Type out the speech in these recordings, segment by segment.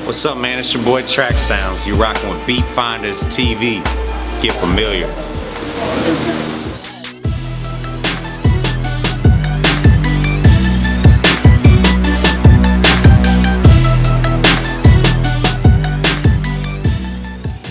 What's up, man? It's your boy TrakkSounds. You rocking with Beat Finders TV. Get familiar.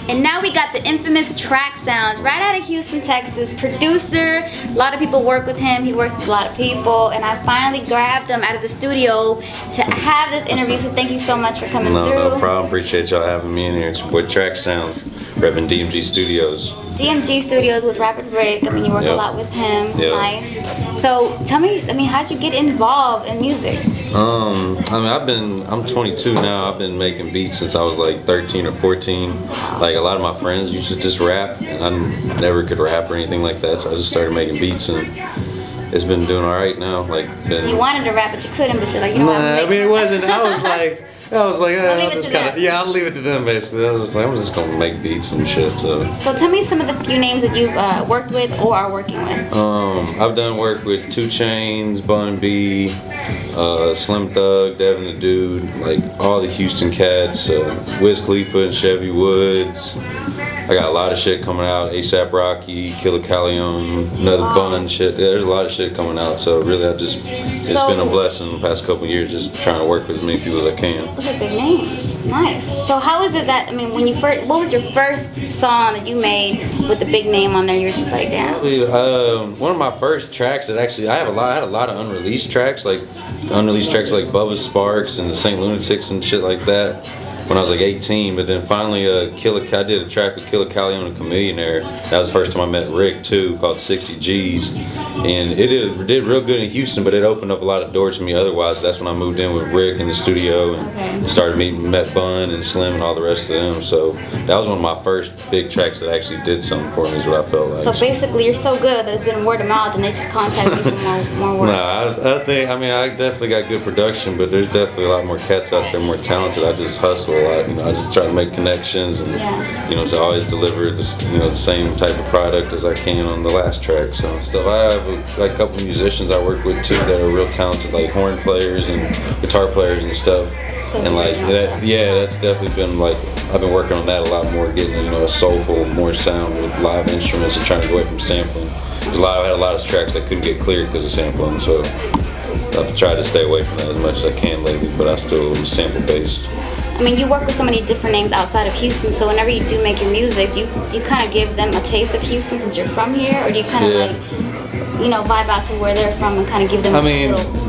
And now we got the infamous TrakkSounds right out of Houston, Texas. Producer, a lot of people work with him. He works with a lot of people, and I finally grabbed him out of the studio to have this interview. So thank you so much for coming through. No problem. Appreciate y'all having me in here. It's your boy TrakkSounds, repping DMG Studios. DMG Studios with Rapid Rick. I mean, you work a lot with him. Yep. Nice. So tell me, how'd you get involved in music? I'm 22 now. I've been making beats since I was like 13 or 14. Like a lot of my friends used to just rap, and I never could rap or anything like that. So I just started making beats, and it's been doing all right now. Like, You wanted to rap, but you couldn't. But you're like, you know what? I mean, it wasn't. I was like, I'll leave it to them basically. I was just like, I'm just gonna make beats and shit. So tell me some of the few names that you've worked with or are working with. I've done work with 2 Chainz, Bun B, Slim Thug, Devin the Dude, like all the Houston cats, Wiz Khalifa and Chevy Woods. I got a lot of shit coming out, A$AP Rocky, Killer Callion, another Bun shit. Yeah, there's a lot of shit coming out, so really it's been a blessing the past couple of years just trying to work with as many people as I can. Those are big names. Nice. So how is it that, what was your first song that you made with the big name on there? You were just like, damn. One of my first tracks that actually, I had a lot of unreleased tracks like Bubba Sparks and the St. Lunatics and shit like that when I was like 18, but then finally I did a track with Killer Callion and Chameleonaire. That was the first time I met Rick too, called 60 G's. And it did real good in Houston, but it opened up a lot of doors for me otherwise. That's when I moved in with Rick in the studio and started met Bun and Slim and all the rest of them. So that was one of my first big tracks that actually did something for me, is what I felt like. So basically you're so good that it's been word of mouth and they just contact you for more work. I definitely got good production, but there's definitely a lot more cats out there, more talented. I just hustle a lot, I just try to make connections and to always deliver the same type of product as I can on the last track. So I have a couple musicians I work with too that are real talented, like horn players and guitar players and stuff. And like that's definitely been like, I've been working on that a lot more, getting a soulful, more sound with live instruments and trying to go away from sampling. Because I had a lot of tracks that couldn't get cleared because of sampling, so I've tried to stay away from that as much as I can lately, but I still am sample based. You work with so many different names outside of Houston, so whenever you do make your music, do you kind of give them a taste of Houston since you're from here, or do you kind of vibe out to where they're from and kind of give them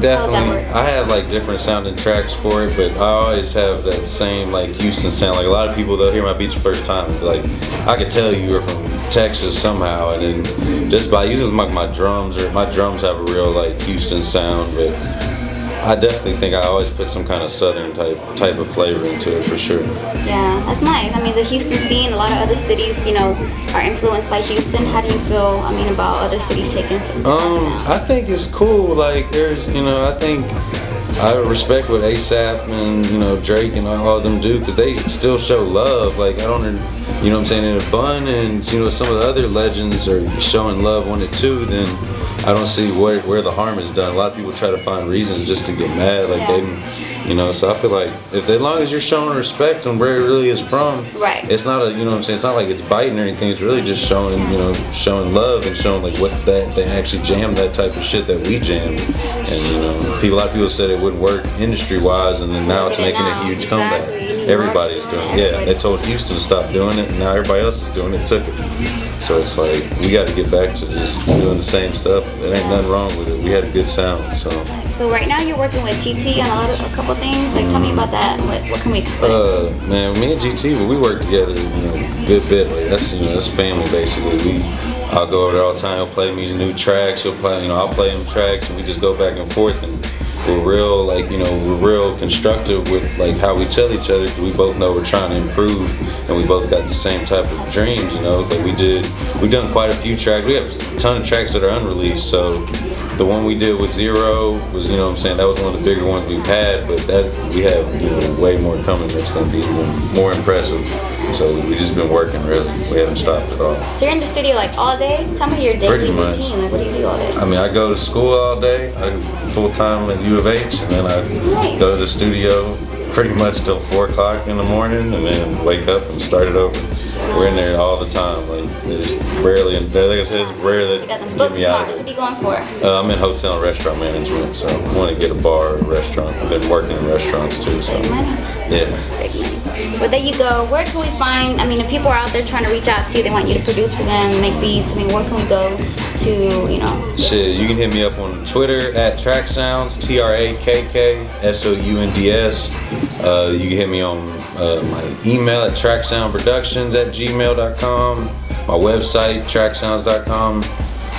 definitely. I have like different sounding tracks for it, but I always have that same like Houston sound. Like a lot of people, they'll hear my beats the first time and be like, I could tell you were from Texas somehow, and then just by using my drums, or my drums have a real like Houston sound, but I definitely think I always put some kind of southern type of flavor into it for sure. Yeah, that's nice. the Houston scene, a lot of other cities, are influenced by Houston. How do you feel, about other cities taking some I think it's cool. Like there's, I think I respect what A$AP and Drake and all of them do, because they still show love. Like I don't, in a Bun and some of the other legends are showing love on it too, then I don't see where the harm is done. A lot of people try to find reasons just to get mad, like they, so I feel like as long as you're showing respect on where it really is from, it's not a, it's not like it's biting or anything. It's really just showing, showing love and showing like what they actually jam, that type of shit that we jam. And a lot of people said it wouldn't work industry-wise, and then now it's making a huge comeback. Everybody's doing it. Yeah, they told Houston to stop doing it, and now everybody else is doing it, took it. So it's like, we got to get back to just doing the same stuff. There ain't nothing wrong with it. We had a good sound, so. So right now you're working with GT on a couple things. Like, tell me about that. What can we expect? Man, me and GT, we work together, good bit. Like that's family basically. I'll go over there all the time. He'll play me new tracks. He'll play, I'll play him tracks, and we just go back and forth. And we're real, we're real constructive with like how we tell each other, because we both know we're trying to improve, and we both got the same type of dreams, But we've done quite a few tracks. We have a ton of tracks that are unreleased. So the one we did with Zero was, that was one of the bigger ones we've had, but that we have, way more coming that's going to be more impressive. So we've just been working, really. We haven't stopped at all. So you're in the studio like all day? Tell me your daily routine. Like, what do you do all day? I go to school all day. I full time at U of H, and then I go to the studio pretty much till 4 o'clock in the morning, and then wake up and start it over. We're in there all the time. Like there's rarely, like I said, it's rare that You got them get book me out smarts. of What it. are you going for? I'm in hotel and restaurant management, so I want to get a bar or a restaurant. I've been working in restaurants too, so Big money. yeah. Big money. Well, there you go. Where can we find, I mean, if people are out there trying to reach out to you, they want you to produce for them, make beats, I mean, where can we go to, you know? Shit, you can hit me up on Twitter at TrakkSounds, TrakkSounds. You can hit me on my email at tracksoundproductions@gmail.com. My website, tracksounds.com.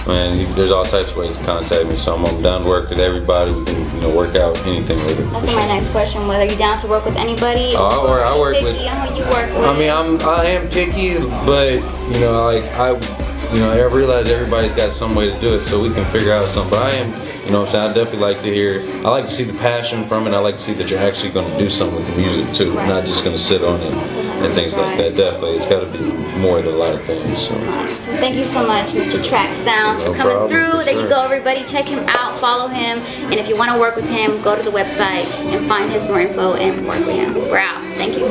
Man, there's all types of ways to contact me, so I'm down to work with everybody. We can, work out anything with it. That's my next question. Whether you're down to work with anybody? I work picky with. on who you work with. I mean, I am picky, but I realize everybody's got some way to do it, so we can figure out something. But I am, I definitely like to hear. I like to see the passion from it. I like to see that you're actually going to do something with the music too, not just going to sit on it and things like that. Definitely, it's got to be more than a lot of things. So. So thank you so much, Mr. TrakkSounds, for No coming problem, through. for There you sure. go, everybody. Check him out, follow him, and if you want to work with him, go to the website and find his more info and work with him. We're out. Thank you.